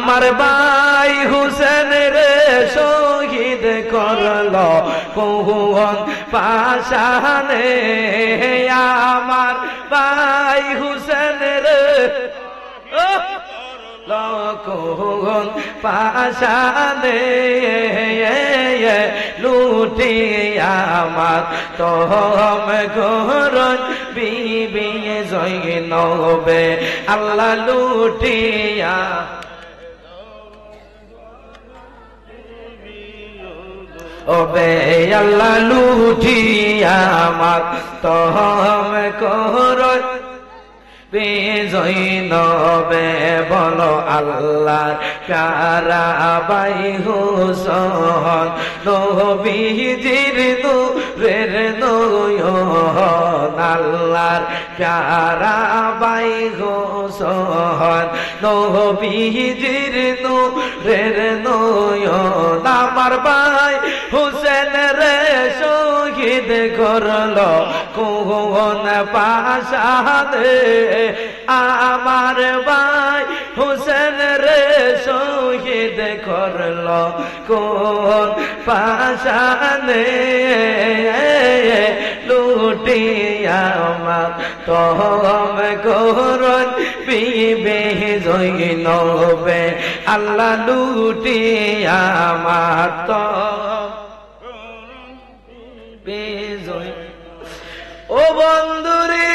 আমার ভাই হুসেন রে শহীদ করলো কোন পাশানে আমার ভাই হুসেন রে কোন পাশানে লুটি আমার তোম করন বিবি জৈনবে আল্লাহ লুটিয়া ওবে আল্লাহ লুটিয়া আমার তোম করন জৈনবে বলো আল্লাহর প্যারা বাই হুসন নবীজির নূরের নয়ন আল্লাহর প্যারা বাই হুসন নবীজির নূরের নয়ন আমার ভাই হুসেন রে শহীদ করলো কোন পাশানে আমার ভাই হুসেন রে শহীদ করলো কোন পাশানে লুটিয়া আমার তোম করন বিবে জৈনবে আল্লাহ লুটিয়া আমার তোম বিজয় ও বন্ধুরে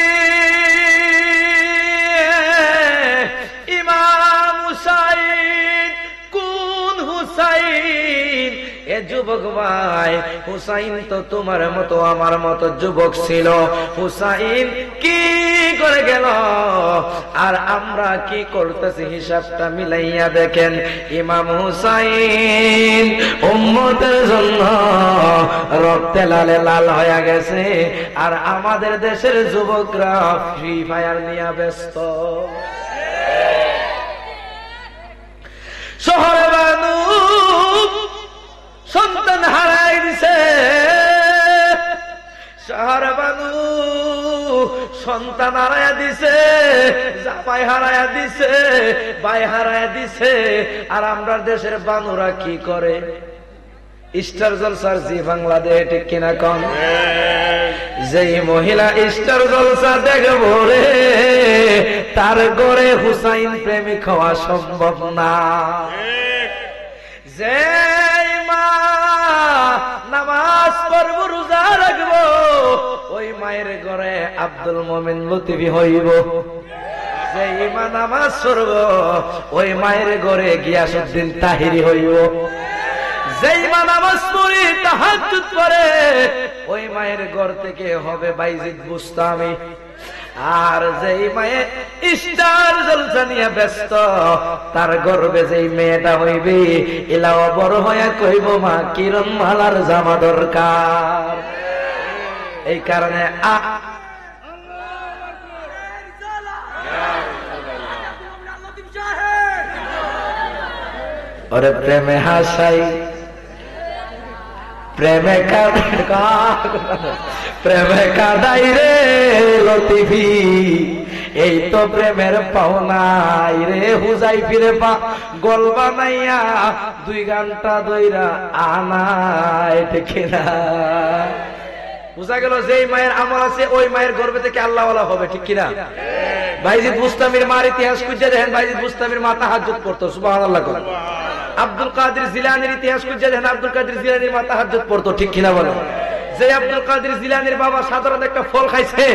ইমাম হুসাইন কোন হুসাইন এ যুবক ভাই হুসাইন তো তোমার মতো আমার মতো যুবক ছিল হুসাইন কি করে গেল আর আমরা কি করতেছি হিসাবটা মিলাইয়া দেখেন ইমাম হুসাইন উম্মতের জন্য রক্তে লালে লাল হয়ে গেছে আর আমাদের দেশের যুবকরা ফ্রি ফায়ার নিয়ে ব্যস্ত শহরে বানু সন্তান হারাই দিছে শহরে বানু সন্তান হারাইয়া দিছে জামাই হারাইয়া দিছে ভাই হারাইয়া দিছে আর আমরা দেশের বানুরা কি করে স্টার জলসার জি বাংলাদেশ ঠিক কিনা কম যেই মহিলা স্টার জলসা দেখবো রে তার ঘরে হুসাইন প্রেমিক হওয়া সম্ভব না যে মা নামাজ পড়ব রোজা রাখবো ওই মায়ের ঘরে আব্দুল মোমিন লতিফি হইব যে মা নামাজ পড়ব ওই মায়ের ঘরে গিয়াসউদ্দিন তাহিরি হইব যেই মা নামাজ পড়ি তাহাজ্জুদ করে ওই মায়ের ঘর থেকে হবে বাইজিদ বুস্তামি আর যেই মায়ে স্টার জলসা নিয়ে ব্যস্ত তার গর্বে যেই মেয়েটা হইবে এলাও বড় হইয়া কইব মা কিরণ মালার জামা দরকার এই কারণে ওরে প্রেমে হাসাই প্রেমে কাদাই রে লতিফি এই তো প্রেমের পাওনাই রে হুজাই ফিরে পা গোল বানাইয়া 2 ঘন্টা দইরা আনাই দেখে না বুঝা গেল যেই মায়ের আমল আছে ওই মায়ের গর্ভে থেকে আল্লাহওয়ালা হবে ঠিক কিনা বাইজিদ বুস্তামির মার ইতিহাস খুঁজে দেখেন বাইজিদ বুস্তামির মা তাহাজ্জুদ পড়তো সুবহানাল্লাহ আব্দুল কাদের জিলানীর ইতিহাস খুঁজে দেখেন আব্দুল কাদের জিলানীর মা তাহাজ্জুদ পড়তো ঠিক কিনা বলেন যে আব্দুল কাদের জিলানীর বাবা সাধারণ একটা ফল খাইছে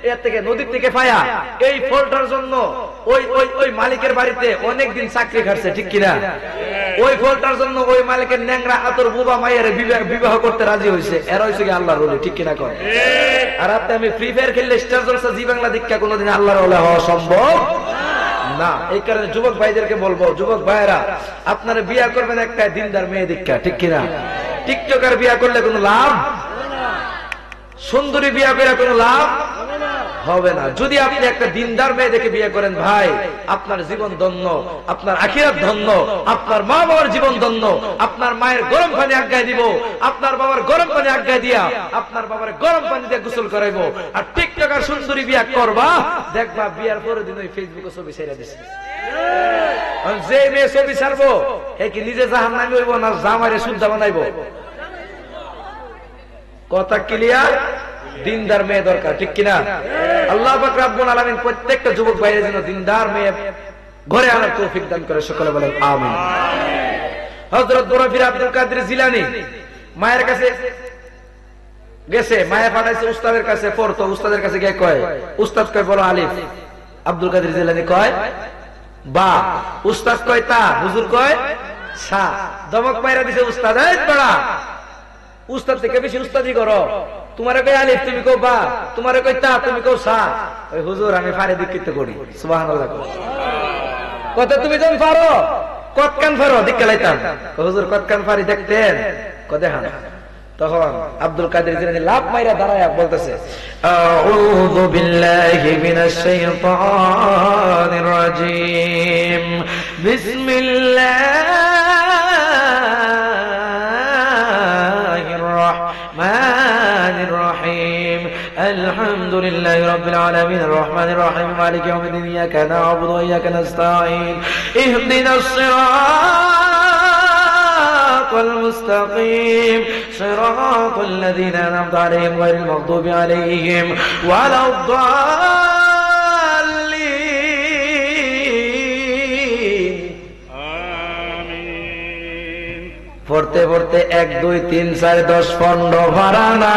এর থেকে নদীর থেকে পায়া এই ফলটার জন্য ওই ওই ওই মালিকের বাড়িতে অনেক দিন চাকরি খাটছে ঠিক কিনা ওই ফলটার জন্য ওই মালিকের ন্যাংরা আতর বুবা মায়ের বিবাহ করতে রাজি হয়েছে এরা হয়েছে আল্লাহর ওলি ঠিক কিনা কর আর আপনি আমি ফ্রি ফায়ার খেললে স্টার জলসা জি বাংলা দীক্ষা কোনোদিন আল্লাহর ওলি হওয়া সম্ভব না এই কারণে যুবক ভাইদেরকে বলবো যুবক ভাইরা আপনারা বিয়ে করবেন একটা দিনদার মেয়ে দীক্ষা ঠিক কিনা টিকটকার বিয়ে করলে কোনো লাভ সুন্দরী বিয়ে করে কোনো লাভ হবে না যদি আপনি একটা দিনদার মেয়ে দেখে বিয়ে করেন ভাই আপনার জীবন ধন্য আপনার আখিরাত ধন্য আপনার মা বাবার জীবন ধন্য আপনার মায়ের গরম পানি আজ্ঞায় দিব আপনার বাবার গরম পানি আজ্ঞায় দিয়া আপনার বাবার গরম পানি দিয়ে গোসল করাইবো আর টিকটকার সুন্দরী বিয়ে করবা দেখবা বিয়ার পরের দিন ওই ফেসবুকে ছবি ছেড়ে দিছে যে মেয়ে ছবি ছাড়বো এ কি নিজে জাহান্নামী হইব না জামাইরে শুদ্ধা বানাইব? কথা ক্লিয়ার? দিনদার মেয়ে দরকার, ঠিক কিনা? আল্লাহ পাক রব্বুল আলামিন প্রত্যেকটা যুবক ভাইয়ের জন্য দিনদার মেয়ে ঘরে আনার তৌফিক দান করে, সকলে বলেন আমিন। হযরত বরফির আব্দুল কাদের জিলানী মায়ের কাছে গেছে, মায়ে পাঠাইছে উস্তাদের কাছে পড়তো, উস্তাদের কাছে গিয়ে কয়, উস্তাদ কয় বলো আলিফ, আব্দুল কাদের জিলানী কয় বা, উস্তাদ কয় তা, হুজুর কয় সা। দমক মাইরা দিছে উস্তাদ, এই বড়া উস্তাদ থেকে বেশি উস্তাদি করো, তোমারে কই আলিফ তুমি কও বা, তোমারে কই তা তুমি কও সা। ওই হুজুর আমি ফারে দীক্ষিত করি, সুবহানাল্লাহ। কত তুমি যখন পারো কতকান পারো দীক্ষা লাইতাম, হুজুর কতকান পারি দেখতেন, কত দেখান। তখন আব্দুল কাদের জিলানী লাভ মাইরা দাঁড়ায়া বলতেছে, আউযু বিল্লাহি মিনাশ শাইতানির রাজীম, বিসমিল্লাহির রাহমানির রহিম, আলহামদুলিল্লাহি রাব্বিল আলামিন, আর রাহমানির রহিম, মালিকি ইয়াউমিদ্দিন, ইয়াকা না'বুদু ওয়া ইয়াকা নাস্তাঈন, ইহদিনাস সিরাতাল মুস্তাকিম, সিরাতাল লাযীনা আন'আমতা আলাইহিম গায়রিল মাগদুবি আলাইহিম ওয়ালাদ-দাল্লিন। আমিন। পড়তে পড়তে 1 2 3 4 10 15 পারা না,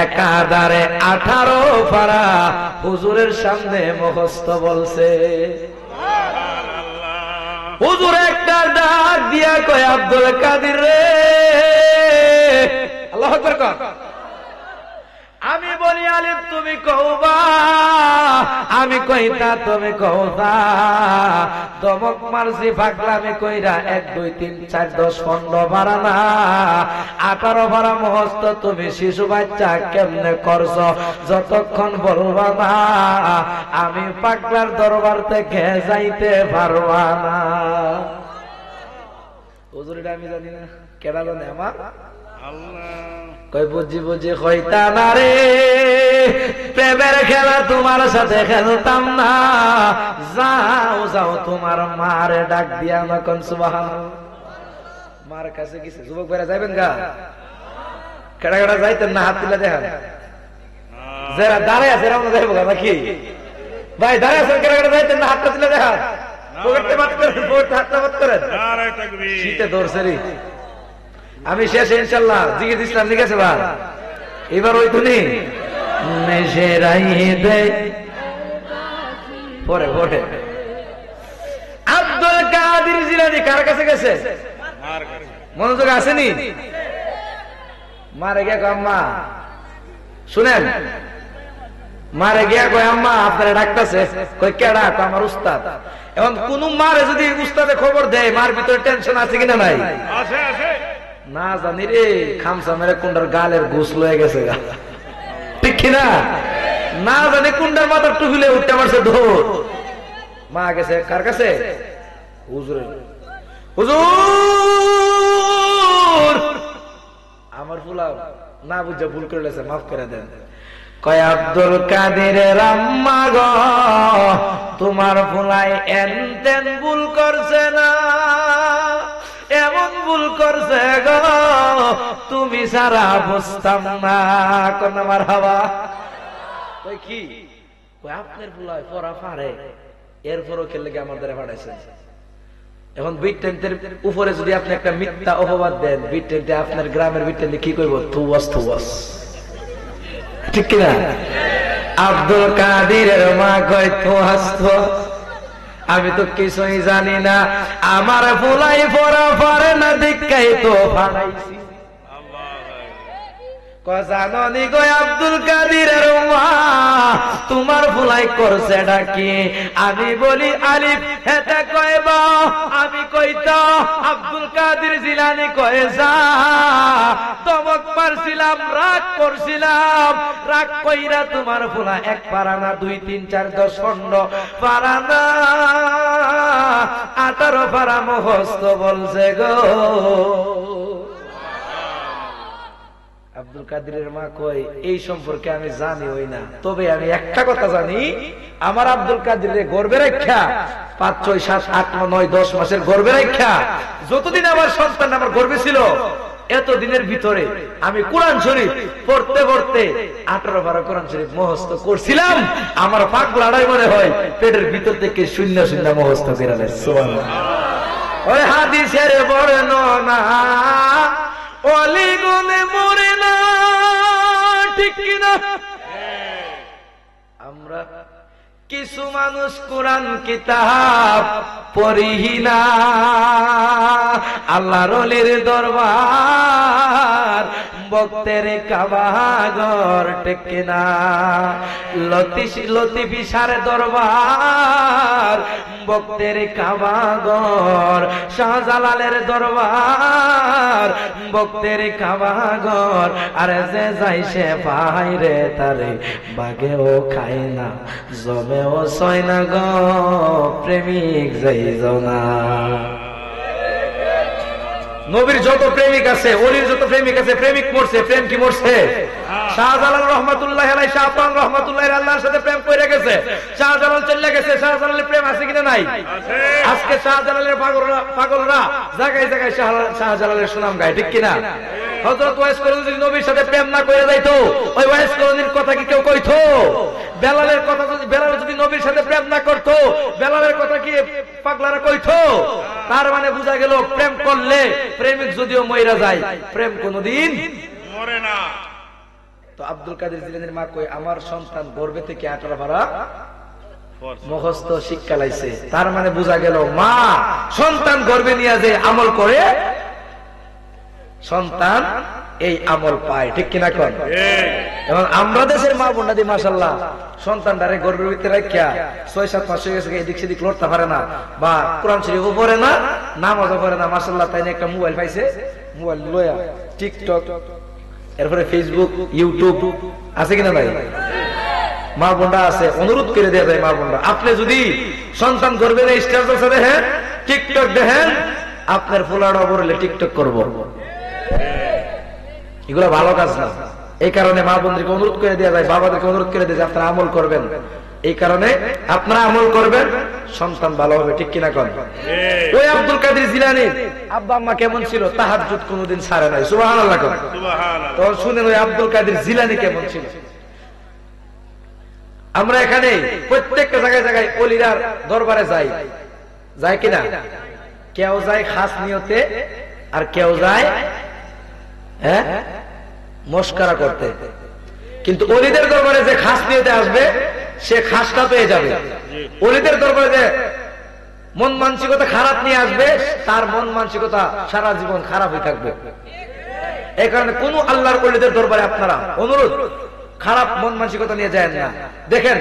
একাধারে 18 পারা হুজুরের সামনে মুখস্থ বলছে। হুজুর একটা ডাক দিয়া কয়, আব্দুল কাদের রে, আল্লাহু আকবার কর। আমি বলি আলিফ তুমি কওবা, আমি কইতা তুমি কওতা। দমক মারছি পাগলামি কইরা 1 2 3 4 10 15 পারা না, 18 পারা মুখস্থ তুমি শিশু বাচ্চা কেমনে করছো? যতক্ষণ বলবা না আমি পাগলার দরবার থেকে যাইতে পারবা না। হুজুর এটা আমি জানি না, কেডা জানে? আমার আল্লাহ। কই বুঝি বুঝি কইতা না রে, প্রেমের খেলা তোমার সাথে খেলতাম না, যাও যাও তোমার মারে ডাক দিয়া নকন। সুবহানাল্লাহ। মার কাছে গেছে, যুবক ভাইরা যাইবেন গা? কেডা কেডা যাইতেন না হাত তুলে দেখান। যারা দাঁড়ায় আছে এরা যাইব গা নাকি? ভাই দাঁড়ায় আছেন, কেডা কেডা যাইতেন না হাতটা তুলে দেখান। পকেটে বাত করেন, পকেটে হাতটা বাত করেন। শীতে ধরছে রে। আমি শেষে ইনশাআল্লাহ জিকির ইসলাম ঠিক আছে ভাই? এবার ওই তুমি নেশারাই দে পরে পরে। আব্দুল কাদের জিলানী কার কাছে গেছে? মনোযোগ আসেনি? মারে গিয়া কয় আম্মা, শুনেন, মারে গিয়া কয় আম্মা আপনারা ডাকতেছে। কয় কেডা? কয় আমার উস্তাদ। এখন কোন মারে যদি উস্তাদে খবর দেয়, মার ভিতরে টেনশন আছে কিনা? নাই আছে, আছে। না জানি রে, খামসা মেরে কুন্ডার গালের ঘুষ লয়ে গেছে গা, ঠিক কিনা? না জানি কুন্ডার মাথার টুপিলে উঠতে পারছে ধর। মা গেছে কার কাছে? হুজুরের। হুজুর আমার ফুলা না বুঝে ভুল করে লেছে, মাফ করে দেন। কয় আব্দুল কাদের আম্মা গো, তোমার ফুলাই এনতেন ভুল করছে না, এমন ভুল করছে গো তুমি সারা বুঝতাম না। কোন আমার হাওয়া কই কি? কই আপনার ফুলাই পড়া পারে, এরপরও খেলে আমাদের পাঠাইছেন। এখন বিটেন্টের উপরে যদি আপনি একটা মিথ্যা অপবাদ দেন, বিটেন্টে আপনার গ্রামের বিটেন্টে কি কইব? তুয়াস তুয়াস, ঠিক কিনা? আব্দুল কাদিরের মা কয় তুয়াস তুয়াস, আমি তো কিছুই জানি না, আমার ফুলাই পড়া পারে না, দীক্ষাই তো ফাড়াইছি। জানি গো আব্দুল কাদিরের মা, তোমার ফুলাই করছে ডাকি। আমি বলি আলিফ, হেতে কয়বা, আমি কইতা আব্দুল কাদের জিলানী কয়ে যা। তমক মারছিলাম, রাগ করছিলাম, রাগ কইরা তোমার ফুলা 1 পারা না 2 3 4 10 15 পারা না 18 পারা মুখস্থ বলছে গো। আব্দুল কাদেরের মা কই এই সম্পর্কে আমি জানি হই না, তবে আমি একটা কথা জানি, আমার আব্দুল কাদেরের গর্বে রাখা 5, 6, 7, 8, 9, 10 মাসের গর্বে রাখা যতদিন আমার সন্তান আমার গর্বে ছিল, এতদিনের ভিতরে আমি কোরআন শরীফ পড়তে পড়তে 18-12 কোরআন শরীফ মুখস্থ করছিলাম। আমার পাগলাটাই মনে হয় পেটের ভিতর থেকে শূন্য শূন্য মুখস্থ করে নেয়। সুবহানাল্লাহ। ওই হাদিসের বর্ণনা ওলি গুনে মরে না, ঠিক কিনা? আমরা কিছু মানুষ কোরআন কিতাব পড়ি না, আল্লাহর ওলির দরবার ভক্তের কাবাগর টেকে না, লতিফি সার দরবার ভক্তের কাবাগর, শাহজালালের দরবার ভক্তের কাবাগর, আর যে যাই সে পাই রে তারে বাগেও খায় না, জমেও সয় না গো প্রেমিক যাই না। নবীর যত প্রেমিক আছে, ওলির যত প্রেমিক আছে, প্রেমিক মরছে, প্রেম কি মরছে? শাহজালাল রহমাতুল্লাহ আলাইহি, শাহজালাল রহমাতুল্লাহ আল্লাহর সাথে প্রেম করে গেছে, শাহজালাল চলে গেছে, শাহজালালের প্রেম আছে কিনা নাই? আজকে শাহজালালের পাগলরা জায়গায় জায়গায় শাহজালালের সুনাম গায়, ঠিক কিনা? হযরত ওয়াইস করণী যদি নবীর সাথে প্রেম না করে যাইতো, ওই ওয়াইস করণীর কথা কি কেউ কইতো? বেলালের কথা যদি, বেলাল যদি নবীর সাথে প্রেম না করতো, বেলালের কথা কি পাগলারা কইতো? তার মানে বোঝা গেল প্রেম করলে প্রেমিক যদিও মইরা যায়, প্রেম কোনদিন মরে না। তো আব্দুল কাদের জিলানীর মা কই আমার সন্তান গর্ভে থেকে 18-12 মুখস্থ শিক্ষা লাইছে, তার মানে বোঝা গেল মা সন্তান গর্ভে নিয়ে যে আমল করে সন্তান এই আমল পায়, ঠিক কিনা? কোন এবং আমরা দেশের মা বোনদের মাশাআল্লাহ সন্তানটারে গর্ভের ভিতরে রাখিয়া 6-7 মাস হয়ে গেছে, এদিক সেদিক লড়তে পারে না, বা কোরআন শরীফও পড়ে না, নামাজও পড়ে না, মাশাআল্লাহ তাই একটা মোবাইল পাইছে, মোবাইল লয়া টিকটক, এরপরে ফেসবুক, ইউটিউব আছে কিনা ভাই? মা বোনরা আছে, অনুরোধ করে দেয়া যায় মা বোনরা, আপনি যদি সন্তান গর্ভে স্ট্যাটাস দেখেন, টিকটক দেখেন, আপনার ফুলাড়া বললে টিকটক করব, এগুলো ভালো কাজ না। এই কারণে মা বোনদেরকে অনুরোধ করে দেওয়া যায়, বাবাদেরকে অনুরোধ করে দেয় আপনারা আমল করবেন, এই কারণে আপনারা আমল করবেন, সন্তান ভালো হবে, ঠিক কিনা? কোন ওই আব্দুল কাদের জিলানী আব্বা আম্মা কেমন ছিল? তাহাজ্জুদ কোনদিন ছাড়ে নাই, সুবহানাল্লাহ। তো শুনেন ওই আব্দুল কাদের জিলানী কেমন ছিল। আমরা এখানে প্রত্যেকটা জায়গায় জায়গায় ওলিরার দরবারে যাই, যায় কিনা? কেউ যায় খাস নিয়তে, আর কেউ যায় মস্কারা করতে, কিন্তু ওলিদের দরবারে যে খাস নিয়তে আসবে সে খাসটা পেয়ে যাবে। ওলিদের দরবারে যে মন মানসিকতা খারাপ নিয়ে আসবে, তার মন মানসিকতা সারা জীবন খারাপ হয়ে থাকবে। এই কারণে কোন আল্লাহর ওলিদের দরবারে আপনারা অনুরোধ খারাপ মন মানসিকতা নিয়ে যায় না। দেখেন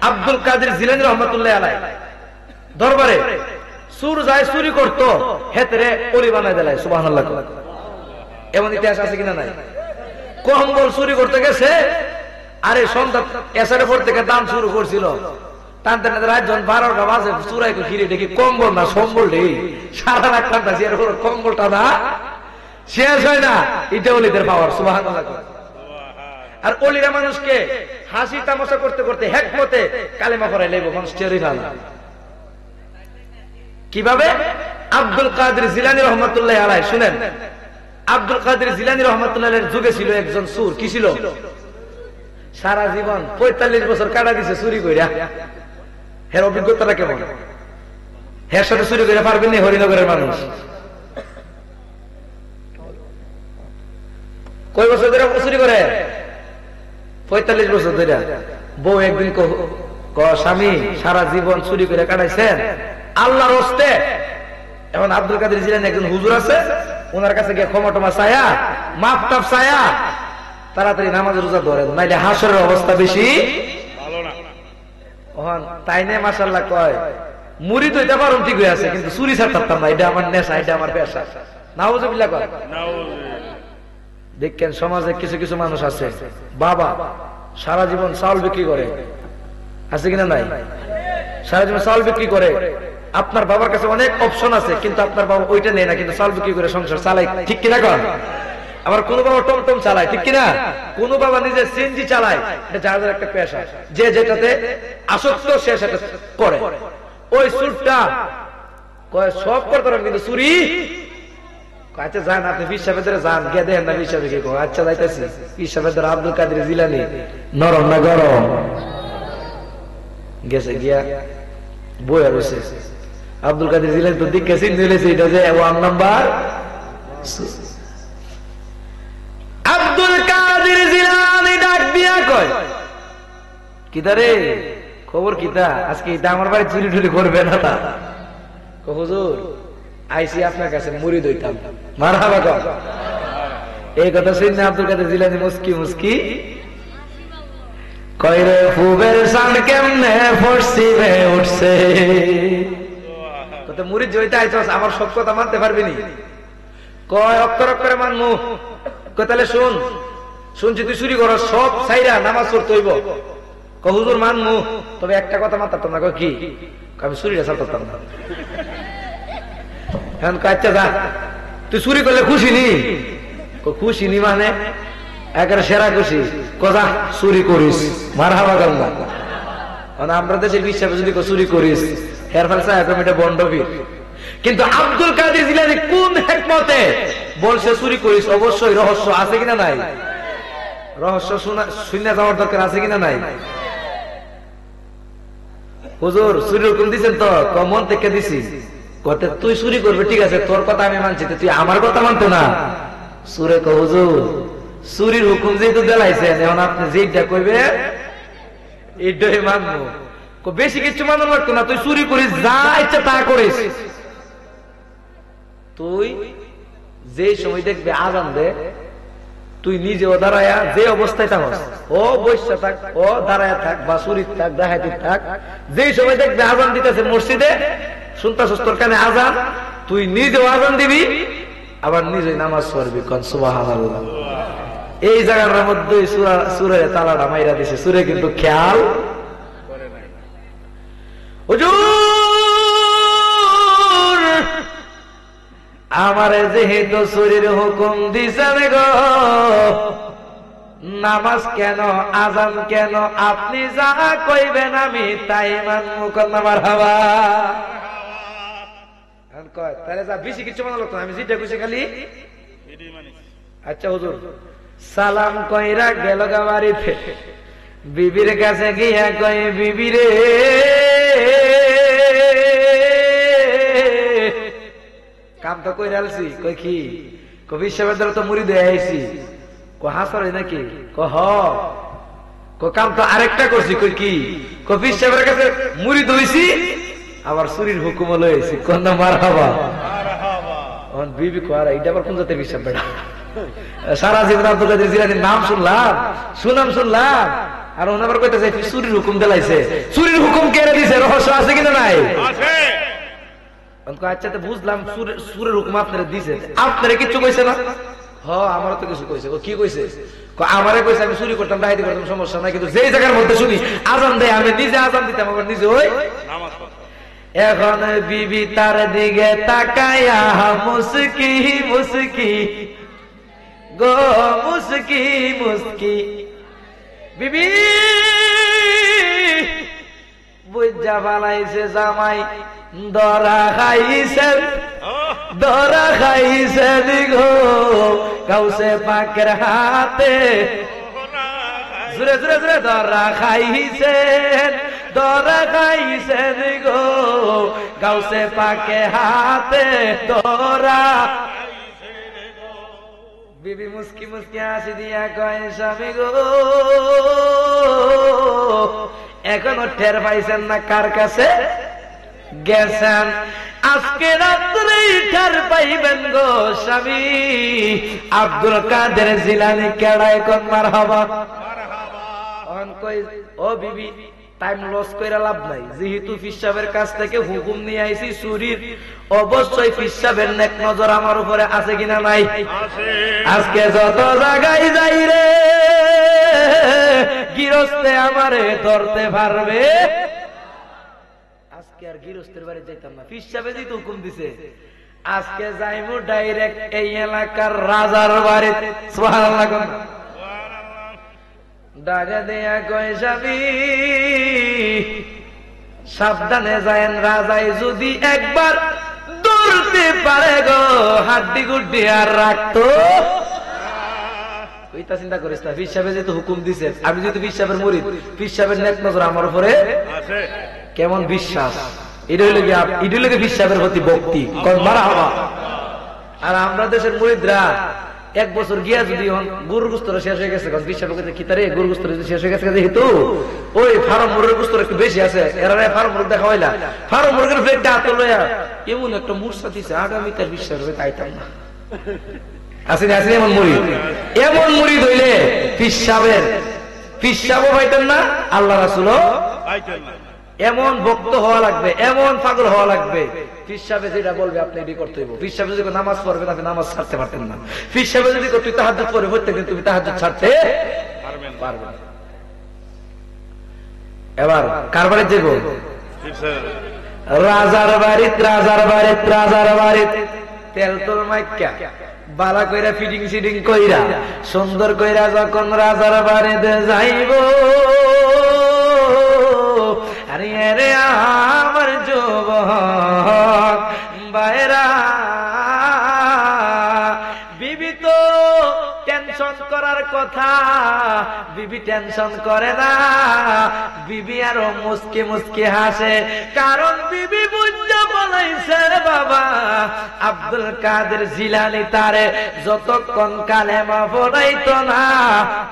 আব্দুল কাদের জিলানী রহমাতুল্লাহ আলাইহি দরবারে সুর যায় চুরি করতো, হেতরে ওলি বানায় দেয়, সুবহানাল্লাহ। এমন ইতিহাস আছে কিনা নাই? কম্বল চুরি করতে গেছে, আরে সন্ধ্যা এসারে পর থেকে দান শুরু করছিল, টানতে টানতে রাত যখন 12টা বাজে চুরাই ঘিরে দেখি কম্বল না সম্বল রে, সারা রাত টানতেছি, এর কম্বলটা না শেষ হয় না। এটা ওলিদের পাওয়ার, সুবহানাল্লাহ। আর ওলিরা মানুষকে হাসি তামাশা করতে করতে হেকমতে কালেমা পড়াই লাগবে, মানুষ টেরই না। কিভাবে? আব্দুল কাদের জিলানী রহমাতুল্লাহ আলাইহি, শুনেন, আব্দুল কাদের জিলানী রহমাতুল্লাহ আলাইহির যুগে ছিল একজন সুর, কি ছিল? সারা জীবন 45 বছর কাটা দিছে চুরি কইরা। এর অভিজ্ঞতাটা কেমন? এর সাথে চুরি করে পারবেন না হরিনগরের মানুষ? কয় বছর ধরে চুরি করে? 45 বছর ধরে। বউ একদিন স্বামী সারা জীবন চুরি করে কাটাইছেন আল্লাহর হস্তে। এখন আব্দুল কাদের জিলানী একজন হুজুর আছে, ওনার কাছে গিয়ে ক্ষমা টমা চায়া, মাপ টাপ চায়া তাড়াতাড়ি নামাজ রোজা ধরেন, নাইলে হাসরের অবস্থা বেশি ভালো না। তাই নিয়ে মাশাআল্লাহ কয় মুরিদ হইতে পারুন ঠিক হয়ে আছে, কিন্তু চুরি ছাড়তাম না, এটা আমার নেশা, এটা আমার পেশা। নাউজুবিল্লাহ কয়। দেখেন সমাজে কিছু কিছু মানুষ আছে, বাবা সারা জীবন চাউল বিক্রি করে, আছে কিনা নাই? সারা জীবন চাউল বিক্রি করে, আপনার বাবার কাছে অনেক অপশন আছে, কিন্তু আপনার বাবা ওইটা নেই না, কিন্তু চাল বিক্রি করে সংসার চালাই, ঠিক কিনা? কর আবার কোন বাবা টমটম চালায়, ঠিক কিনা? কোন বাবা নিজে সিএনজি চালায়, এটা যার যার একটা পেশা, যে যেটাতে আসক্ত সে সেটা করে। ওই সুরটা কয় সব করতে পারেন, কিন্তু চুরি আচ্ছা যান আপনি পীর সাহেবের যান গিয়ে দেখেন না পীর সাহেব কি কয়। আচ্ছা যাইতেছি। পীর সাহেবের আব্দুল কাদের জিলানী নরম না গরম গেছে গিয়া বইয়া রয়েছে। আব্দুল কাদের জিলানী তো দিকে চিন্তা হয়েছে এটা যে 1 নাম্বার। আব্দুল কাদের জিলানী ডাক দিয়া কয় কিদা রে খবর কিতা, আজকে এটা আমার বাড়ি চুরি টুরি করবে না তা? হুজুর আইসি আপনার কাছে মুড়ি দইতাম। মারহাবা কর। এই কথা শুনে আব্দুল কাদের জিলানী মুস্কি মুস্কি কয় রে ফুবের সাউন্ড কেমনে ফরসিবে উঠছে। কত মুড়ি জইতে আইছস, আমার সব কথা মানতে পারবি নি? কয় অক্ষর অক্ষরে মানমু। কয় তাহলে শুন, শুনছি তুই চুরি করস, সব ছাইরা নামাজ পড়তে হইব। কয় হুজুর মানমু, তবে একটা কথা মানতাম না। কয় কি? আমি চুরিটা ছাড়তাম না। এখন আচ্ছা যা, তুই চুরি করলে খুশি নি? খুশি নি মানে একেবারে সেরা খুশি। কথা চুরি করিস, মারহাবা গাল্লা। মানে আমরা দেশের বিশ্বাস যদি চুরি করিস হের ফেলসা এখন এটা বন্ডবীর। কিন্তু আব্দুল কাদের জিলানী কোন হিকমতে বলছে চুরি করিস? অবশ্যই রহস্য আছে কিনা নাই? রহস্য শুনে যাওয়ার দরকার আছে কিনা নাই? হুজুর চুরির হুকুম দিচ্ছেন তো? মন থেকে দিছি। কতে তুই চুরি করবে ঠিক আছে, তোর কথা আমি মানছি, তুই আমার কথা মানতো না। সুরে কো হুজুর চুরির হুকুম যেহেতু দেলাইছেন, এখন আপনি যেটা কইবে এইটাই মানবো। বেশি কিছু মানতে পারতো না, তুই চুরি করিস, যা ইচ্ছা তা করিস। তুই যে সময় দেখবে আজান দে, তুই নিজেও দাঁড়ায়া যে অবস্থায় থাকস, ও বৈশা থাক, ও দাঁড়ায়া থাক, বা চুরি থাক, ডাকাতি থাক, যে সময় দেখবে আজান দিতেছে মসজিদে, শুনতাছস তোর কানে আজান, তুই নিজেও আজান দিবি, আবার নিজেই নামাজ পড়বি। কোন সুবহানাল্লাহ। এই জায়গার মধ্যে সুরে তালাটা মাইরা দিছে। সুরে কিন্তু খেয়াল করে নাই। হুজুর আমারে যেহেতু চুরির হুকুম দিছেন গো, নামাজ কেন আজান কেন আপনি যা কইবেন আমি তাই মানবো। কন্যা মারহাবা। তাহলে যা বেশি কিছু মানা লাগতো, আমি যেটা কইছি খালি। আচ্ছা হুজুর সালাম কইরা গেল গাবাড়িতে, বিবির কাছে গিয়া কই বিবি রে কাম তো কইরা আলছি। কই কি? কবি সাহেবের দ্বারা তো মুড়ি দিয়ে আইছি। হাসরে নাকি? কাম তো আরেকটা করছি। কই কি? কবি সাহেবের কাছে মুড়ি দইছি, আবার চুরির হুকুম লইছি। কন্যা মারহাবা। বিবি কয় এইটা আবার কোন জাতের বিশ্বাস বেড়া? সারা জীবন আব্দুল কাদের জিলানীর নাম শুনলাম, সুনাম শুনলাম, আর ওনার কইতেছে চুরির হুকুম দিলাইছে। চুরির হুকুম কে দিছে? রহস্য আছে কিনা নাই? আচ্ছা তো বুঝলাম চুরের হুকুম আপনারা দিছে, আপনারা কিছু কইছে না? আমারও তো কিছু কইছে। কি কইছে? আমারে কইছে আমি চুরি করতাম, ডাকাতি করতাম, সমস্যা নাই, কিন্তু যেই জায়গার মধ্যে শুনি আজান দেয় আমি নিজে আজান দিতাম, আবার নিজে ওই নামাজ পড়তাম। এখন বিবি তার দিকে তাকায়া মুস্কি মুস্কি গো মুস্কি মুস্কি, বিবি বুঝা বানাইছে জামাই দরা খাইছেন, দরা খাইছেন গো কাউসে পাকের হাতে, জুড়ে জুড়ে জুড়ে দরা খাইছেন, দরা খাইছেন গো গাউসে পাকে হাতে দরা। বিবি মুস্কি মুস্কি হাসি দিয়া কয় স্বামী গো এখনো টের পাইছেন না কার কাছে গেছেন? আজকে রাত্রে টের পাইবেন গো স্বামী। আব্দুল কাদের জিলানী কেডায়? কোন মারহাবা। ও বিবি টাইম লস কইরা লাভ নাই, যেহেতু পীর সাহেবের কাছ থেকে হুকুম নিয়ে আইছি চুরির, অবশ্যই পীর সাহেবের নেক নজর আমার উপরে আছে কিনা নাই? আজকে যত জায়গায় যাই রে গৃহস্থে আমারে ধরতে পারবে। আজকে আর গৃহস্থের বাড়ি যাইতাম না, পীর সাহেব যেহেতু হুকুম দিছে আজকে যাইমু ডাইরেক্ট এই এলাকার রাজার বাড়িতে। সুবহানাল্লাহ। ডাকা দিয়া কয় স্বামী সাবধানে যায়েন, রাজাই যদি একবার ধরতে পারে গো হাড্ডি গুড্ডি আর রাখতো। ওইটা চিন্তা করিস না, পীর সাহেব যেহেতু হুকুম দিছে, আমি যদি পীর সাহেবের মুরিদ, পীর সাহেবের নেক নজর আমার উপরে কেমন বিশ্বাস, এটা হইলে পীর সাহেবের প্রতি ভক্তি। মারহাবা। আর আমরা দেশের মুরিদরা এক বছর গিয়া যদি গরুর গোস্তরা শেষ হয়ে গেছে, কিতারে গরুর গোস্তরা শেষ হয়ে গেছে, যেহেতু ওই ফার্ম মুরগের গোস্তর একটু বেশি আছে, এরা ফার্ম মুরগ দেখা হইলা, ফার্ম মুরগের প্লেটটা হাতে লইয়া এমন একটা মূর্ছা দিছে, আগামী তার বিশ্বাস হবে তাইতাম না। আসেনি আসেনি এমন মুরিদ, এমন মুরিদ হইলে পীর সাহেবও পাইতেন না, আল্লাহ রাসূলও পাইতেন না। এমন ভক্ত হওয়া লাগবে, এমন পাগল হওয়া লাগবে, পীর সাহেব যেটা বলবে আপনি এটি করতে হইব। পীর সাহেব যদি নামাজ পড়বেন, আপনি নামাজ ছাড়তে পারতেন না। পীর সাহেব যদি তুই তাহাজ্জুদ পড়ে প্রত্যেকদিন, তুমি তাহাজ্জুদ ছাড়তে পারবে না। এবার কার বাড়িতে যাব? রাজার বাড়িতে তেল তোল মাইক্কা বালা কইরা ফিটিং কইরা সুন্দর কইরা যখন রাজার বাড়িতে যাইব, আরে রে আমার যুবক বাইরা, বিবি তো টেনশন করার কথা, বিবি টেনশন করে না, বিবি আরো মুস্কি মুস্কি হাসে, কারণ বিবি বুঝতে বলাইছে বাবা আব্দুল কাদের জিলানী তারে যতক্ষণ কালেমা পড়াইতো না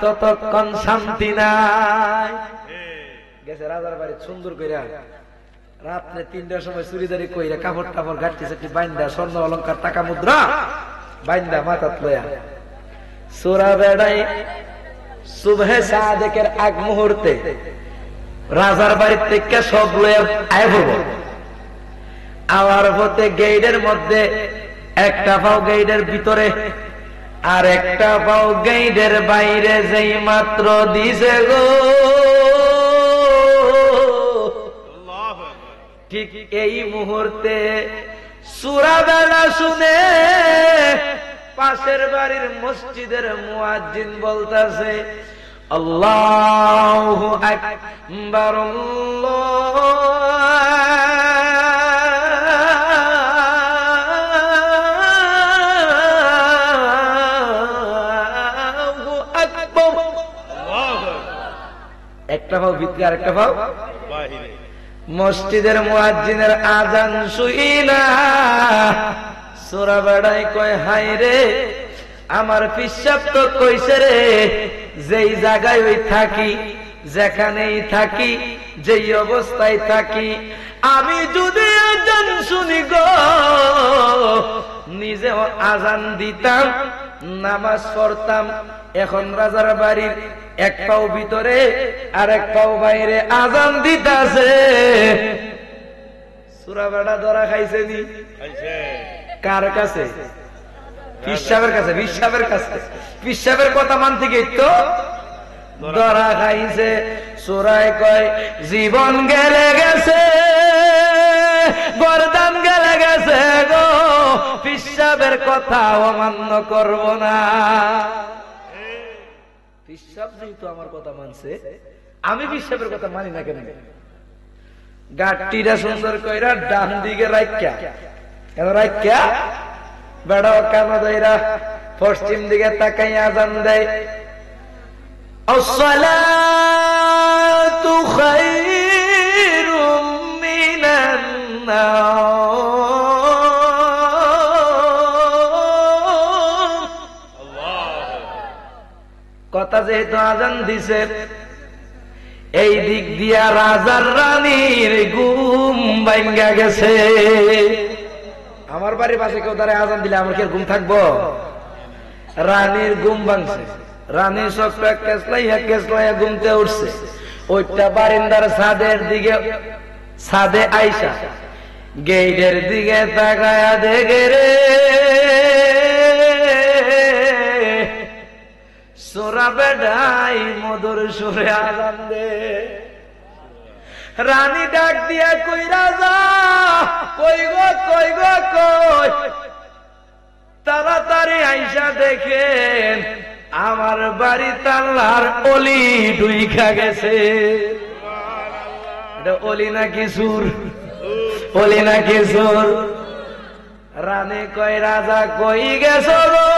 ততক্ষণ শান্তি নাই। গেছে রাজার বাড়ি সুন্দর কইরা, রাত্রে ৩টার সময় চুরিদারি কইরা কাপড় টাপড় ঘাটতি চাটি বাইন্দা, স্বর্ণ অলঙ্কার টাকা মুদ্রা বাইন্দা মাথাত লয়া সোরা বেড়াই সুবহে সাদেকের আগ মুহূর্তে রাজার বাড়ির থেকে সব লয়া আয় পড়ব। আওয়ার পথে গেইটের মধ্যে একটা পাও গেইটের ভিতরে আর একটা পাও গেইটের বাইরে, যেই মাত্র দিছে গো ঠিক এই মুহূর্তে সূরা বেলা শুনে পাশের বাড়ির মসজিদের মুয়াজ্জিন বলতাছে আল্লাহু আকবার, আল্লাহু আকবার। একটা ভাব ভিতরে আর একটা ভাব বাহিরে। মসজিদের মুয়াজ্জিনের আজান শুইনা সূরা বেড়াই কয় হায় রে আমার পিসাব তো কইছে রে, যেই জায়গায় ওই থাকি, যেখানেই থাকি, যেই অবস্থায় থাকি, আমি যদি আজান শুনি গো নিজে আজান দিতাম, নামাজ পড়তাম। এখন রাজার বাড়ির এক পাও ভিতরে আর এক পাও বাইরে আজান দিতাছে, সূরা বেড়া ধরা খাইছে নি? কার কাছে? পীর সাহেবের কাছে। পীর সাহেবের কথা মানতে গিয়ে তো ধরা খাইছে। সূরায় কয় জীবন গেলে গেছে, গর্দান গেলে গেছে গো, পীর সাহেবের কথা অমান্য করব না। পীর সাহেব যেহেতু আমার কথা মানছে, আমি পীর সাহেবের কথা মানি না কেন? গাট্টিটা সুন্দর কইরা ডান দিকে রাইখা, কেন রাইখা বেড়া কানা দইরা পশ্চিম দিকে তাকাই আজান দেয়, আসসালাতু খায়রুম মিনান নাওম। কথা যেহেতু আজান দিছে, এই দিক দিয়া রাজার রানীর ঘুম ভাঙ্গা গেছে। আমার বাড়ির পাশে কেউ তারা আজান দিলে আমার কি ঘুম থাকবো? রানীর ঘুম ভাঙছে, রানীর চোখটা কেসলাইয়া ঘুমতে উঠছে। ওইটা বারিন্দার ছাদের দিকে, ছাদে আইসা গেইটের দিকে তাকায়া দেখে রে সূরা বেড়াই মধুর সুরে আজান দে। রানী ডাক দিয়া কই রাজা, কই গো কই গো কই, দেখেন আমার বাড়িতে আল্লাহর অলি ডুইখা গেছে। এটা অলি নাকি সুর? অলি নাকি সুর? রানী কয় রাজা কই গেছো গো,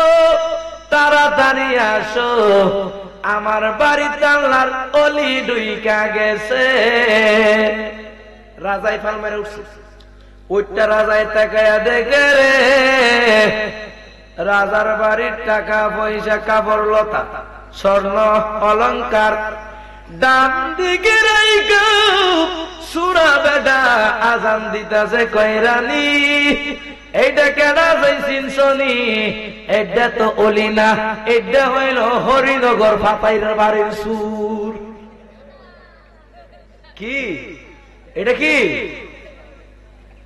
তাড়াতাড়ি আসো, আমার বাড়িতে আল্লাহর অলি ডুইকা গেছে। রাজাই ফাল মেরে উঠছে। ওইটা রাজায় তাকায়া দেখে রে রাজার বাড়ির টাকা পয়সা কাপড় লতা স্বর্ণ অলংকার ডান দিকে রাইগা সুরা বেডা আজান দিতাছে কয় রানী এইটা কেডা যাইছিন শনি? এটা তো অলি না, এটা হইল হরিনগর ফাপাইর বাড়ির সুর। কি এটা? কি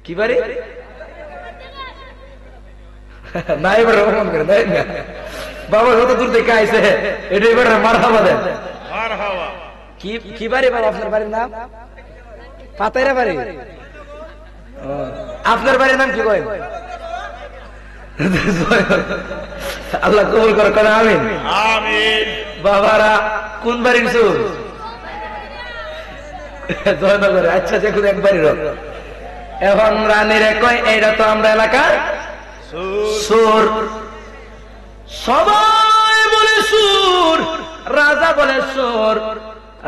কি বাড়ি? না এবার রহমান করে দেয় না বাবা, যত দূর থেকে আইসে এটা এবার মারহাবা দেন। কি কি বাড়ি বাবা? আপনার বাড়ির নাম পাতাইরা বাড়ি? আপনার বাড়ির নাম কি কয়? আল্লাহ কবুল করে কেন? আমিন আমিন। বাবারা কোন বাড়ির সুর? জয়নগরে। আচ্ছা, যে কোনো একবারই রোগ। এখন রানীরে কয় এইটা তো আমরা এলাকার সুর। সবাই বলে সুর, রাজা বলে সুর।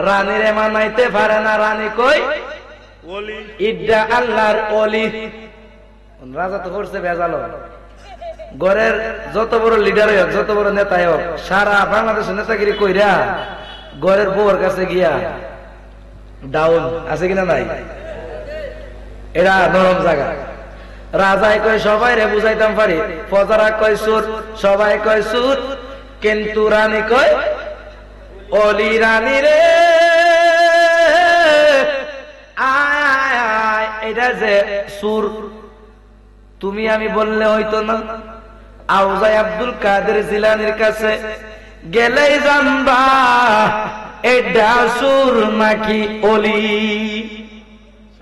রানীরে মানাইতে পারে না। রানী কই ইডা আল্লাহর অলি। রাজা তো করছে ভেজাল। গড়ের যত বড় লিডার হোক, যত বড় নেতাই হোক, সারা বাংলাদেশের নেতাগিরি কইরা গড়ের বউর কাছে গিয়া ডাউন আছে কিনা? নাই। এরা নরম জায়গা। রাজাই কয় সবাই রে বুঝাইতাম পারি, প্রজারা কয় সুর, সবাই কয় সুর, কিন্তু রানী কয় অলি। রানী রে আয়, এটা যে সুর তুমি আমি বললে হইতো না? আউজাই আব্দুল কাদের জিলানির কাছে গেলেই জানবা এটা সুর নাকি অলি।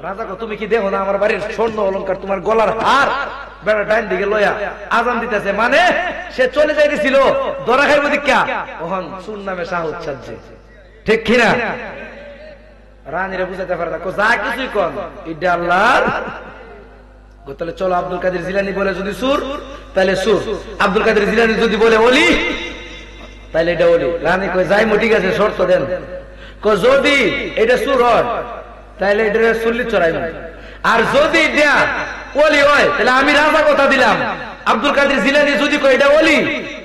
রাজা কো তুমি কি দেখো না আমার বাড়ির স্বর্ণ অলংকার, তোমার গলার হার বেড়া ডাইন দিকে লয়া আজান দিতেছে, মানে সে চলে যাইতেছিল ধরা খাইব দীক্ষা, ওহন সুর নামে শাহ উচ্চাচ্ছে, ঠিক কিনা? রানীরা বুঝাইতে পারে না, যা কিছুই কন এটা আল্লাহর। তাহলে চলো আব্দুল কাদের জিলানি বলে যদি সুর তাহলে সুর, আব্দুল কাদের জিলানি যদি বলে অলি তাহলে এটা অলি। রানী কই যাই ঠিক আছে, শর্ত দেন। যদি এটা সুর হয় তাহলে এটা চল্লিশ চড়াই, আর যদি এটা অলি হয় তাহলে আমি রাজা কথা দিলাম। আব্দুল কাদের জিলানি যদি কই এটা অলি,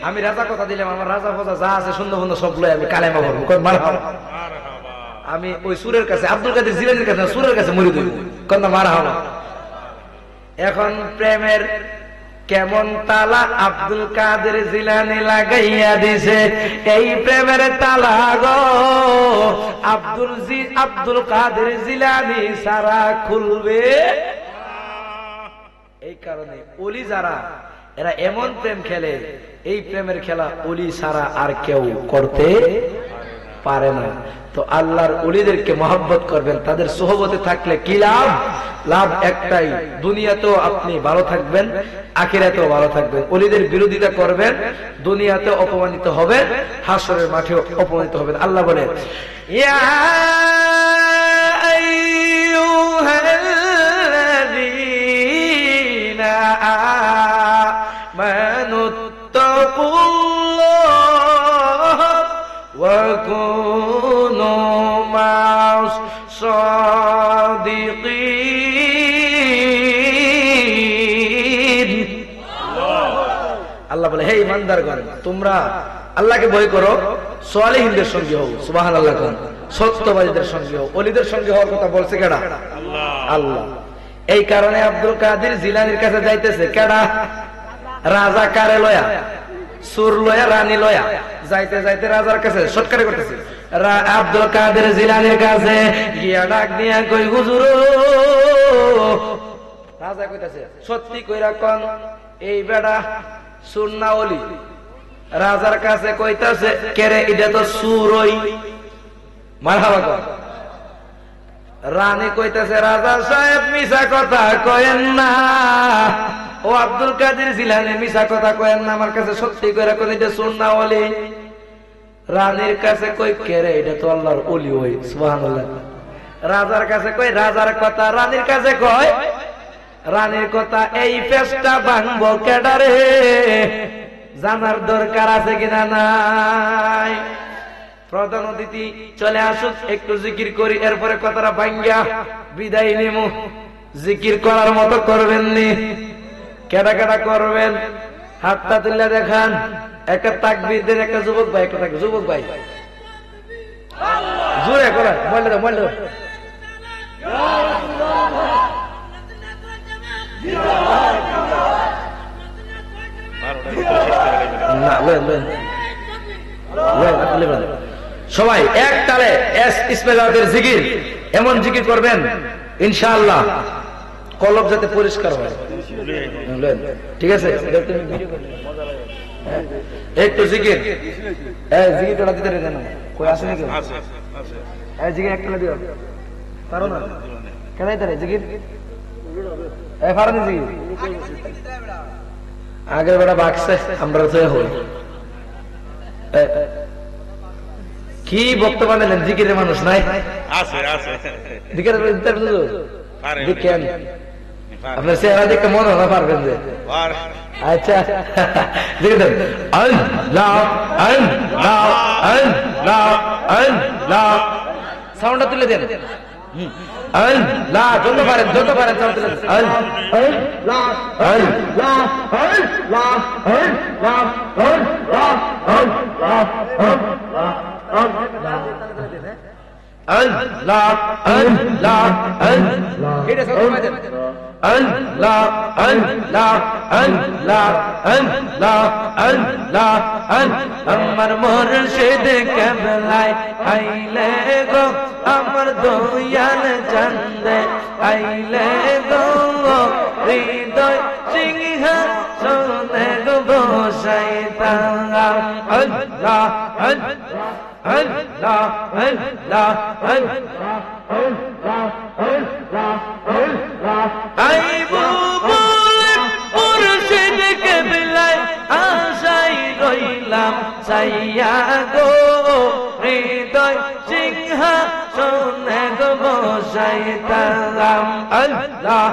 আমি রাজা কথা দিলাম, আমার রাজা কথা যা আছে সুন্দর বন্ধ সব লয় আমি কালেমা করবো। আমি ওই সুরের কাছে, আব্দুল কাদের জিলানির কাছে, সুরের কাছে মরি দেব, কন্যা মারা হলো। এখন প্রেমের কেমন তালা আব্দুল কাদের জিলানি লাগাইয়া দিছে, এই প্রেমের তালা গো আব্দুল কাদের জিলানি সারা খুলবে। এই কারণে ওলি যারা, এরা এমন প্রেম খেলে, এই প্রেমের খেলা ওলি ছাড়া আর কেউ করতে পারে না। তো আল্লাহর ওলিদেরকে মহব্বত করবেন, তাদের সোহবতে থাকলে কি লাভ? লাভ একটাই, দুনিয়াতেও আপনি ভালো থাকবেন, আখিরাতেও ভালো থাকবেন। ওলিদের বিরোধিতা করবেন, দুনিয়াতে অপমানিত হবেন, হাসরের মাঠেও অপমানিত হবেন। আল্লাহ বলেন ইয়া আইয়ুহাল্লাযীনা আমানুত্তাকুল্লাহ ওয়া কুনু মা'আস সাদিকিন। আল্লাহ বলে হে ইমানদারগণ, তোমরা আল্লাহকে ভয় করো, সালেহীনদের সঙ্গে হও, সুবহানাল্লাহ, সত্যবাদীদের সঙ্গে হও। ওলিদের সঙ্গে হওয়ার কথা বলছে কেডা? আল্লাহ। এই কারণে আব্দুল কাদের জিলানির কাছে যাইতেছে কেডা? রাজা কারে লয়া? সুর লয়া, রানী লয়া। যাইতে যাইতে রাজার কাছে সৎকারে করতেছে, আব্দুল কাদের জিলানির কাছে গিয়া ডাক দিয়া কই হুজুর। রাজা কইতাছে সত্যি কইরা কোন এই বেড়া সুর না ওলি? রাজার কাছে কইতাছে কেরে এটা তো সুরই, মারহাবা কর। রানী কইতাছে রাজা সাহেব মিছা কথা কয়েন না, ও আব্দুল কাদের জিলানী মিছা কথা কয়েন না, আমার কাছে সত্যি করে কোন এটা সুন্নাহ ওলি। রানীর কাছে কই কেরে এটা তো আল্লাহর ওলি ওই, সুবহানাল্লাহ। রাজার কাছে কই রাজার কথা, রানীর কাছে কয় রানীর কথা। এই পেশটা ভাঙবো কেডারে, জানার দরকার আছে কিনা নাই? প্রধান অতিথি চলে আসুক, একটু জিকির করি, এরপরে কথাটা ভাঙ্গা বিদায় নিমু। জিকির করার মতো করবেন নি? কেডা কেডা করবেন হাতটা তুলে দেখান। একটা তাকবীর দেন, একটা যুবক ভাই, একটা যুবক ভাই জোরে করে বলে দাও, বলে দাও। সবাই এক তালে ইসমাইলের জিকির, এমন জিকির করবেন ইনশাআল্লাহ কলব যাতে পরিষ্কার হয়। ঠিক আছে, একটু জিকির, জিকির টোলা দিতে দেন, কই আসে নাকি? জিকির একটা দিও, পারো না কেনাই তারে জিকির, পারো না জিকির। আগের বেড়া বাক্সে আমরা তো হই কি বক্তব্য নিলেন? জিকিরের মানুষ নাই, দেখেন আপনার চেহারা দেখে মনে হয় পারবেন যে। আচ্ছা দেখে দেন, আল্লাহ আল্লাহ আল্লাহ আল্লাহ, সাউন্ডটা তুলে দেন। আল্লাহ যত পারেন সাউন্ড তুলে দেন। আল্লাহ আল্লাহ আল্লাহ আল্লাহ আল্লাহ আল্লাহ আল্লাহ, এটা সবাই দেন। আল্লাহ আল্লাহ আল্লাহ আল্লাহ আল্লাহ, আমার মুর্শিদ কেবলায় আইলে গো, আমার দয়াল চান্দে আইলে গো, হৃদয় সিংহ সোনে গো বসাইতাম। আল্লাহ আল্লাহ আল্লাহ আল্লাহ আল্লাহ আইবো বলে মুর্শিদ কেবলায় আশাই রইলাম চাইয়া গো, হৃদয় সিংহ সোনে গো বসাইতাম। আল্লাহ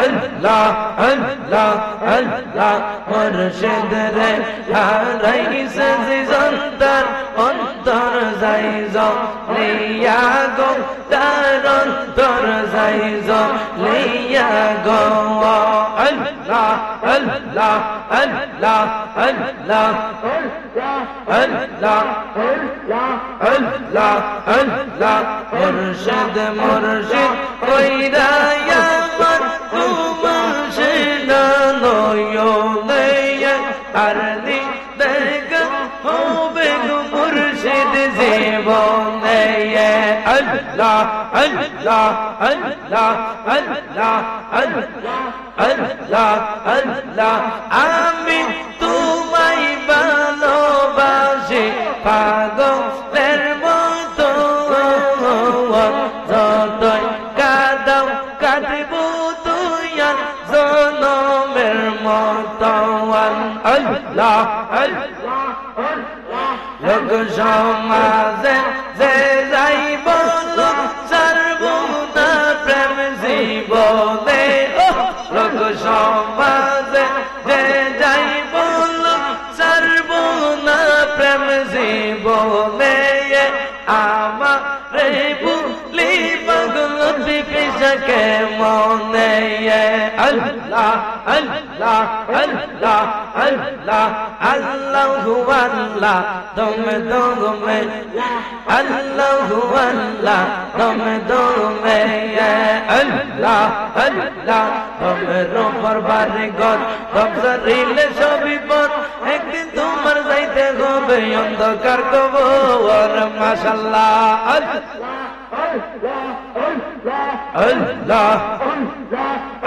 আল্লাহ আল্লাহ আল্লাহ, মুর্শিদ রে হারাইছে সন্তান, অন্তর যাই লিয়া গো, তার অন্তর যাই লিয়া গো। আল্লাহ আল্লাহ আল্লাহ আল্লাহ আল্লাহ আল্লাহ আল্লাহ, মুর্শিদ মুর্শিদ কইরা আমার মুর্শিদ নয়নে আর নি দেখা হবে মুর্শিদ জীবনে। আল্লাহ আল্লাহ আল্লাহ আল্লাহ আল্লাহ আল্লাহ, আমি তোমায় ভালোবাসি পাগলের মতো, যতই কাঁদাও কাঁদব তুইয়ার জনমের মতো। আল্লাহ আল্লাহ লোক সমাজে যে যাই বলো সারব না প্রেম জীবনে, লোক সমাজে যে যাই বলো সারব না প্রেম জীবনে। আমার ভুলি পাগল পিছকে মনে। আল্লাহ আল্লাহ আল্লাহ আল্লাহ আল্লাহু আল্লাহ তুমি দমে, আল্লাহু আল্লাহ তুমি দমে। আল্লাহ আল্লাহ তুমি রোপর বাড়ি ঘর, কবজরিলে সবই পর, একদিন তোমার যাইতে হবে অন্ধকার কবর। মাশাআল্লাহ আল্লাহ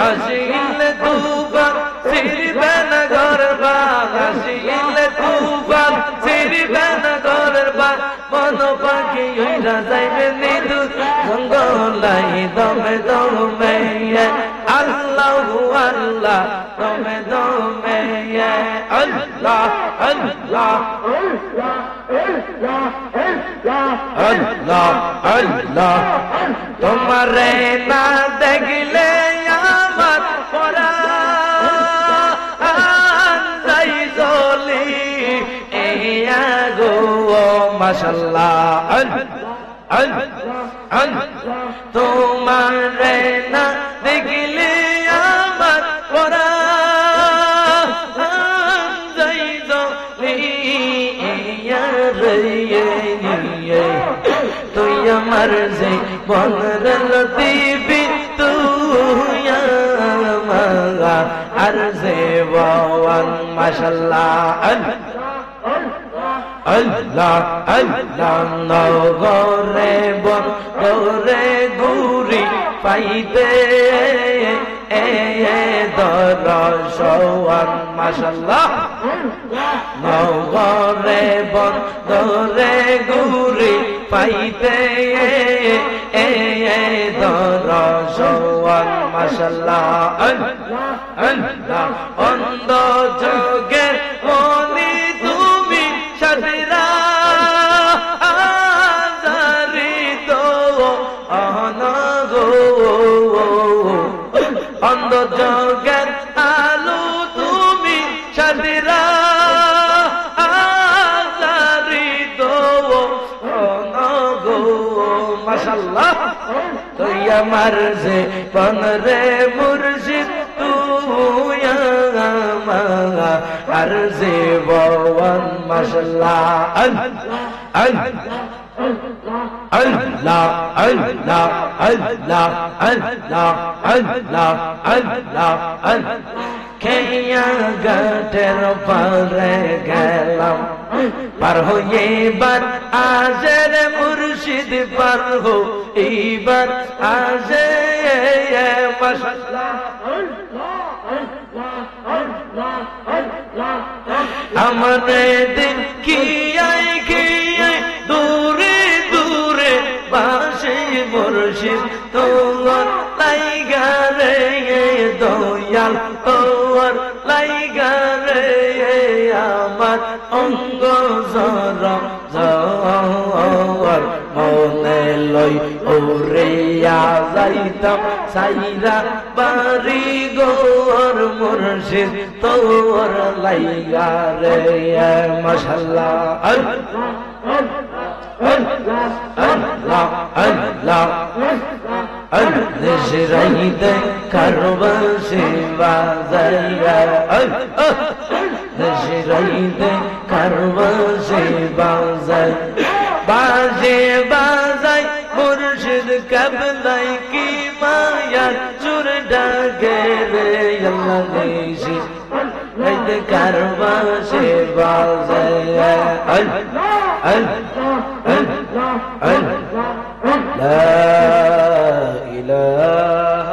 আসিলে তুফান ছিড়বে না ঘরের বাঁধ, আসিলে তুফান ছিড়বে না ঘরের বাঁধ, মন পাখি ওইরা যাইবে নিদু জঙ্গলাই দমে দমে আল্লাহু আল্লাহ দমে দমে আল্লাহ আল্লাহ আল্লাহ আল্লাহ তোমারে না দেখলে আমার পরাণ যাই জ্বলি ইয়া গো মাশাআল্লাহ তোমারে না দেখলে আমার পরাণ যাই জ্বলি ইয়া রে তুই আমার যে বনরল দিবি তুই আমার আর যে বাওয়ান মাশাআল্লাহ আল্লাহ আল্লাহ নগরে বরে গুরি পাইতে দরশওয়ান মাশাআল্লাহ নগরে বরে গুরি পাইতে দরশওয়ান মাশাআল্লাহ আল্লাহ অন্ধ যোগের মনি তুমি সাজরা আজারিত অনগো অন্ধ যোগের আলো তুমি সাজরা আজারিত অনগো মাশাআল্লাহ তুই আমার যে বনরে মুর্শিদ তুই আমার আর যে বাওয়ান মাশাআল্লাহ আল্লাহ আল্লাহ আল্লাহ আল্লাহ আল্লাহ আল্লাহ খেয়া গাটের পারে গেলাম পার হয়ে এবার আজের মুর্শিদ পার হো এইবার আজে মাশাআল্লাহ আমারে দেখিয়াই খিয়াই দূরে দূরে বাসে মুর্শিদ তোর লাইগা রে দয়াল তোর লাইগা রে আমার অঙ্গ জরা জর মনে লই ওরিয়া যাইতাম সাইরা বাড়ি গোর মুর্শিদ তোর লাইগা রে মাশাআল্লাহ আল্লাহ আল্লাহ নজরাইতে কারবাসে বাজাইয়া নজরাইতে কারবাসে বাজাই বাজে বাজাই মুর্শিদ কবলাই কি মায়া চুর ডাকে রে আল্লাহ নিশি রাইতে কারবাসে বাজাইয়া لا إله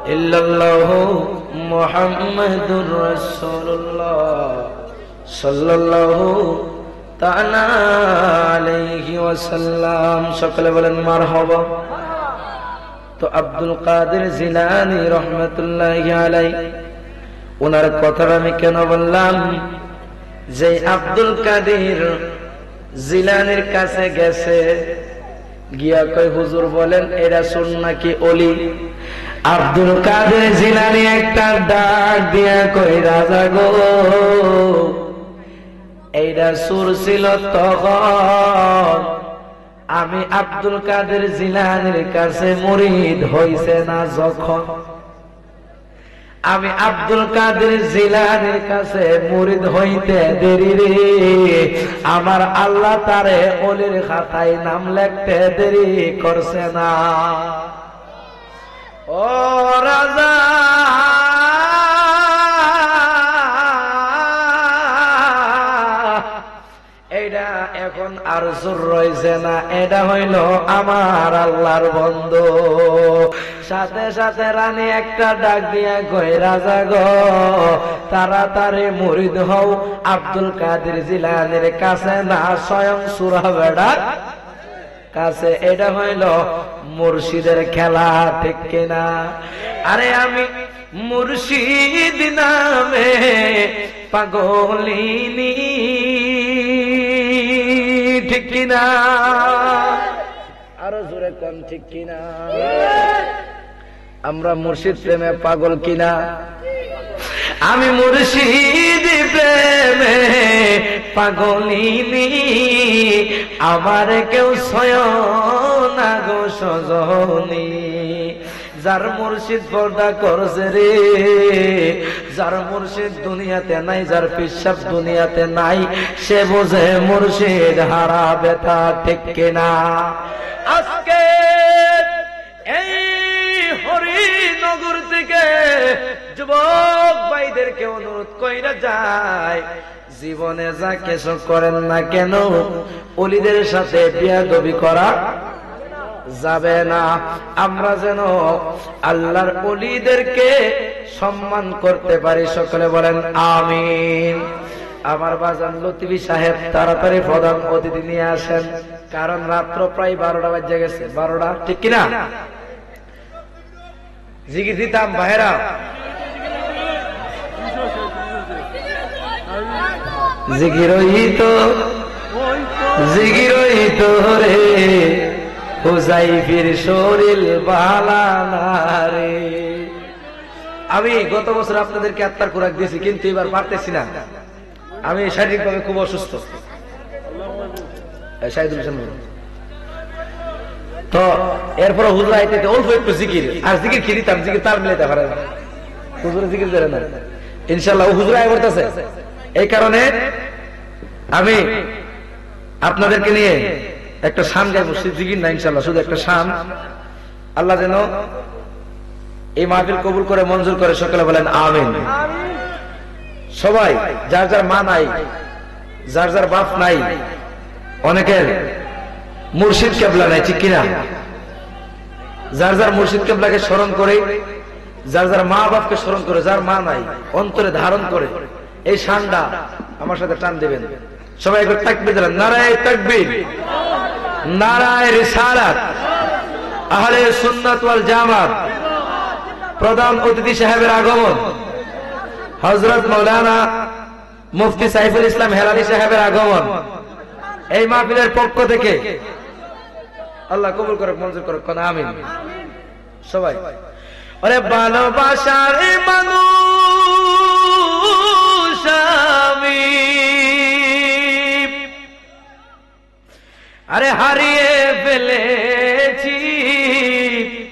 إلا الله محمد رسول الله صلى الله تعالى عليه وسلم সকলে বলেন মারহাবা তো আব্দুল কাদের জিলানী রহমাতুল্লাহি আলাইহি ওনার কথাটা আমি কেন বললাম যে আব্দুল কাদের জিলানির কাছে গেছে গিয়া কয় হুজুর বলেন এরা সুর নাকি ওলি আব্দুল কাদের জিলানী একটা ডাক দিয়া কই রাজা গো এইটা সুর ছিল তখন আমি আব্দুল কাদের জিলানির কাছে মুরিদ হইছে না যখন আমি আব্দুল কাদের জিলানির কাছে মুরিদ হইতে দেরি রে আমার আল্লাহ তারে ওলির খাতায় নাম লিখতে দেরি করছে না ও রাজা এইটা এখন আর সুর রয়েছে না এটা হইল আমার আল্লাহর বন্ধু সাথে সাথে রানী একটা ডাক দিয়া কয়, রাজা গো তাড়াতাড়ি মুরিদ হও আব্দুল কাদের জিলানীর কাছে, না স্বয়ং সুরা বেড়ার কাছে। এটা হইল মুর্শিদের খেলা, ঠিক কিনা? আরে আমি মুর্শিদ নামে পাগলিনী, ঠিক কিনা? আরো জোরে কোন ঠিক কিনা? আমরা মুর্শিদ প্রেমে পাগল কিনা? আমি মুর্শিদ প্রেমে পাগলিনী, আমার কেউ সয় না গো সজনী। যার মুর্শিদ পর্দা করছে রে, যার মুর্শিদ দুনিয়াতে নাই, যার পিসাব দুনিয়াতে নাই, সে বোঝে মুর্শিদ হারা ব্যথা, ঠিক কিনা? আজকে এই হরিনগর থেকে যুবক ভাইদেরকে অনুরোধ কইরা যায়, জীবনে যা কিছু করেন না কেন ওলিদের সাথে বিয়াদবি করা যাবে না। আমরা যেন আল্লাহর ওলিদেরকে সম্মান করতে পারি, সকলে বলেন আমিন। আমার বাজান লতিফি সাহেব তাড়াতাড়ি প্রধান অতিথি নিয়ে আসেন, কারণ রাত্র প্রায় 12টা বাজে গেছে। 12টা, ঠিক কিনা? জিকির দিতাম ভাইরা, জিকিরই তো রে হুজাইফির শরীর বালানা রে। আমি গত বছর আপনাদেরকে আত্মার খোরাক দিয়েছি, কিন্তু এবার পারতেছি না, আমি শারীরিকভাবে খুব অসুস্থ। তো এরপর হুজুর আইতে অল্প একটু জিকির, আর জিকির কি দিতাম, জিকির তার মিলাইতে পারে না, হুজুরে জিকির দেয় না। ইনশাল্লাহ হুজুর আয় করতেছে, এই কারণে আমি আপনাদেরকে নিয়ে একটা শান গাইব, জিকির না ইনশাল্লাহ, শুধু একটা শান। আল্লাহ যেন এই মাহফিল কবুল করে মঞ্জুর করে, সকলে বলেন আমিন। সবাই যার যার মা নাই, যার যার বাপ নাই, অনেকের মুর্শিদ কেবলা নাই, ঠিক কিনা? যার যার মুর্শিদ কেবলাকে স্মরণ করে, যার যার মা বাপকে স্মরণ করে, যার মা নাই অন্তরে ধারণ করে এই শানটা আমার সাথে টান দেবেন। সবাই একবার তাকবীর দিলেন, নারায়ে তাকবীর, নারায়ে রিসালাত, আহলে সুন্নাত ওয়াল জামাত। প্রধান অতিথি সাহেবের আগমন, হযরত মাওলানা মুফতি সাইফুল ইসলাম হেলালি সাহেবের আগমন এই মাহফিলের পক্ষ থেকে। আল্লাহ কবুল করে মঞ্জুর করুক, আমিন। সবাই, আরে ভালোবাসার মানুষ